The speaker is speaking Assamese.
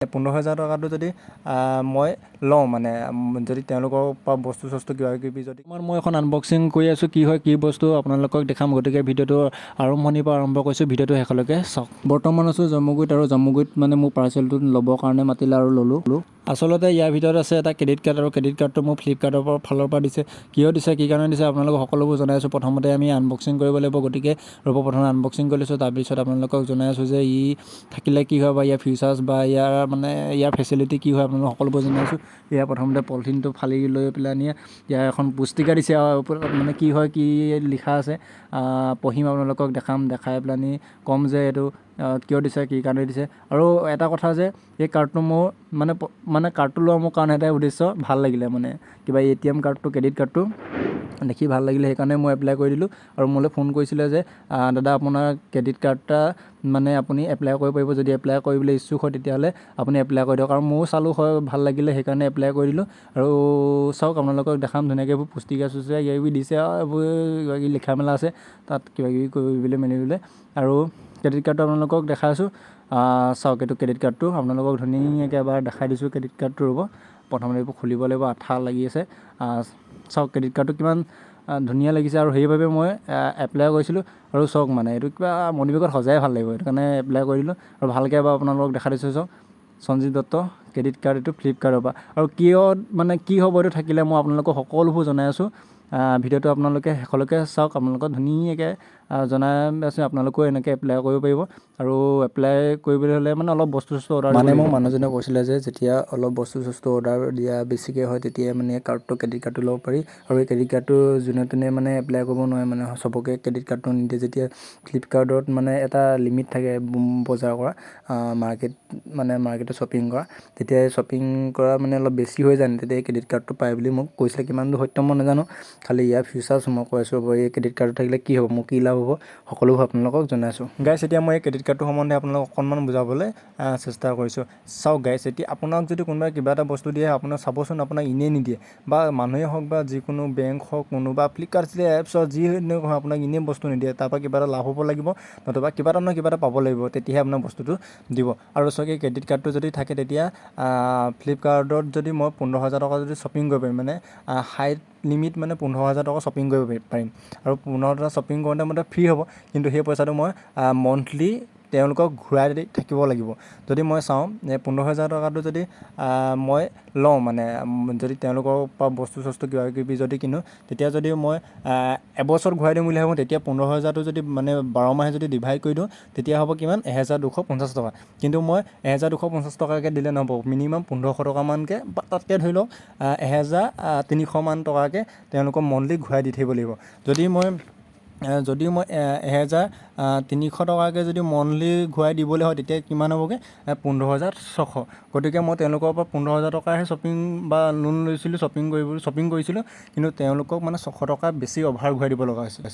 15,000 টকাটো যদি মই লওঁ মানে যদি তেওঁলোকৰ পৰা বস্তু চস্তু কিবা কিবি যদি মই এখন আনবক্সিং কৰি আছোঁ কি হয় কি বস্তু আপোনালোকক দেখাম। গতিকে ভিডিঅ'টো আৰম্ভণিৰ পৰা আৰম্ভ কৰিছোঁ, ভিডিঅ'টো শেষলৈকে চাওক। বৰ্তমান আছোঁ জম্মুগুৰিত আৰু জম্মুগুৰিত মানে মোৰ পাৰ্চেলটো ল'বৰ কাৰণে মাতিলে আৰু ল'লোঁ। আচলতে ইয়াৰ ভিতৰত আছে এটা ক্ৰেডিট কাৰ্ড আৰু ক্ৰেডিট কাৰ্ডটো মোৰ ফ্লিপকাৰ্টৰ ফালৰ পৰা দিছে। কিয় দিছে কি কাৰণে দিছে আপোনালোকক সকলোবোৰ জনাই আছোঁ। প্ৰথমতে আমি আনবক্সিং কৰিব লাগিব, গতিকে প্ৰথমে আনবক্সিং কৰি লৈছোঁ। তাৰপিছত আপোনালোকক জনাই আছোঁ যে ই থাকিলে কি হয় বা ইয়াৰ ফিচাৰ্ছ বা ইয়াৰ ফেচিলিটি কি হয় আপোনালোকক সকলোবোৰ জনাই আছোঁ। ইয়াৰ প্ৰথমতে পলিথিনটো ফালি লৈ পেলাই ইয়াৰ এখন পুস্তিকা দিছে ওপৰত মানে কি হয় কি লিখা আছে পঢ়িম, আপোনালোকক দেখাই পেলাই ক'ম যে এইটো কিয় দিছে কি কাৰণে দিছে। আৰু এটা কথা যে এই কাৰ্ডটো মোৰ মানে কাৰ্ডটো লোৱা মোৰ কাৰণ এটাই উদ্দেশ্য, ভাল লাগিলে মানে কিবা ATM কাৰ্ডটো ক্ৰেডিট কাৰ্ডটো দেখি ভাল লাগিলে, সেইকাৰণে মই এপ্লাই কৰি দিলোঁ। আৰু মোলৈ ফোন কৰিছিলে যে দাদা আপোনাৰ ক্ৰেডিট কাৰ্ড এটা মানে আপুনি এপ্লাই কৰিব পাৰিব, যদি এপ্লাই কৰিবলৈ ইচ্ছুক হয় তেতিয়াহ'লে আপুনি এপ্লাই কৰি দিয়ক। আৰু ময়ো চালোঁ হয় ভাল লাগিলে, সেইকাৰণে এপ্লাই কৰি দিলোঁ। আৰু চাওক আপোনালোকক দেখাম ধুনীয়াকৈ এইবোৰ পুস্তিকা চুস্তিকা কিবাকিবি দিছে আৰু এইবোৰ কিবাকিবি লিখা মেলা আছে তাত কিবাকিবি কৰিবলৈ মেলিবলৈ। আৰু ক্ৰেডিট কাৰ্ডটো আপোনালোকক দেখাইছোঁ, চাওক এইটো ক্ৰেডিট কাৰ্ডটো আপোনালোকক ধুনীয়াকৈ এবাৰ দেখাই দিছোঁ। ক্ৰেডিট কাৰ্ডটো ৰ'ব, প্ৰথমতে এইবোৰ খুলিব লাগিব, আঠা লাগি আছে। চাওক ক্ৰেডিট কাৰ্ডটো কিমান ধুনীয়া লাগিছে আৰু সেইবাবে মই এপ্লাই কৰিছিলোঁ। আৰু চাওক মানে এইটো কিবা মণি বেগত সজাই ভাল লাগিব, সেইটো কাৰণে এপ্লাই কৰি দিলোঁ। আৰু ভালকৈ এবাৰ আপোনালোকক দেখাই দিছোঁ। চাওক সঞ্জীৱ দত্ত ক্ৰেডিট কাৰ্ড, এইটো ফ্লিপকাৰ্টৰ পৰা। আৰু কি হ'ব এইটো থাকিলে মই আপোনালোকক সকলোবোৰ জনাই আছোঁ। ভিডিঅ'টো আপোনালোকে শেষলৈকে চাওক, আপোনালোকক ধুনীয়াকৈ জনাই আছোঁ। আপোনালোকেও এনেকৈ এপ্লাই কৰিব পাৰিব। আৰু এপ্লাই কৰিবলৈ হ'লে মানে অলপ বস্তু চস্তু অৰ্ডাৰ মানে মোক মানুহজনে কৈছিলে যে যেতিয়া অলপ বস্তু চস্তু অৰ্ডাৰ দিয়া বেছিকৈ হয় তেতিয়া মানে কাৰ্ডটো ক্ৰেডিট কাৰ্ডটো ল'ব পাৰি। আৰু এই ক্ৰেডিট কাৰ্ডটো যোনে তোনে মানে এপ্লাই কৰিব নোৱাৰে, মানে চবকে ক্ৰেডিট কাৰ্ডটো নিদিয়ে। যেতিয়া ফ্লিপকাৰ্টত মানে এটা লিমিট থাকে বজাৰ কৰা, মাৰ্কেটত শ্বপিং কৰা, তেতিয়া শ্বপিং কৰা মানে অলপ বেছি হৈ যায়, তেতিয়া এই ক্ৰেডিট কাৰ্ডটো পায় বুলি মোক কৈছিলে। কিমান দূৰ সত্য মই নাজানো, খালি ইয়াৰ ফিচাৰ্ছ মই কৈ আছোঁ। এই ক্ৰেডিট কাৰ্ডটো থাকিলে কি হ'ব, মোৰ কি লাভ হ'ব, সকলোবোৰ আপোনালোকক জনাইছোঁ। গাইছ এতিয়া মই এই ক্ৰেডিট কাৰ্ডটো সম্বন্ধে আপোনালোকক অকণমান বুজাবলৈ চেষ্টা কৰিছোঁ। চাওক গাইছ, এতিয়া আপোনাক যদি কোনোবাই কিবা এটা বস্তু দিয়ে, আপোনাক চাবচোন আপোনাক এনেই নিদিয়ে, বা মানুহে হওক বা যিকোনো বেংক হওক কোনোবা ফ্লিপকাৰ্ট এপছৰ যি হওক আপোনাক এনেই বস্তু নিদিয়ে। তাৰপৰা কিবা এটা লাভ হ'ব লাগিব, নতুবা কিবা এটা নহয় কিবা এটা পাব লাগিব, তেতিয়াহে আপোনাক বস্তুটো দিব। আৰু চাওক এই ক্ৰেডিট কাৰ্ডটো যদি থাকে তেতিয়া ফ্লিপকাৰ্টত যদি মই 15,000 টকা যদি শ্বপিং কৰিব পাৰিম, মানে হাইট লিমিট মানে 15,000 টকা শ্বপিং কৰিব পাৰিম। আৰু 15,000 শ্বপিং কৰোঁতে মানে ফ্ৰী হ'ব, কিন্তু সেই পইচাটো মই মন্থলি তেওঁলোকক ঘূৰাই দি থাকিব লাগিব। যদি মই চাওঁ 15,000 টকাটো যদি মই লওঁ মানে যদি তেওঁলোকৰ পৰা বস্তু চস্তু কিবা কিবি যদি কিনো, তেতিয়া যদি মই এবছৰত ঘূৰাই দিম বুলি ভাবোঁ, তেতিয়া 15,000টো যদি মানে 12 মাহে যদি ডিভাইড কৰি দিওঁ, তেতিয়া হ'ব কিমান 1,250 টকা। কিন্তু মই 1,250 টকাকৈ দিলে নহ'ব, মিনিমাম 1,500 টকামানকৈ বা তাতকৈ ধৰি লওক 1,300 মান টকাকৈ তেওঁলোকক মন্থলি ঘূৰাই দি থাকিব লাগিব। যদি মই 1,300 টকাকৈ যদি মন্থলি ঘূৰাই দিবলৈ হয়, তেতিয়া কিমান হ'বগৈ 15,600। গতিকে মই তেওঁলোকৰ পৰা 15,000 টকাৰহে শ্বপিং বা লোন লৈছিলোঁ, শ্বপিং কৰিছিলোঁ, কিন্তু তেওঁলোকক মানে 600 টকা বেছি অভাৰ ঘূৰাই দিব লগা হৈছিলে।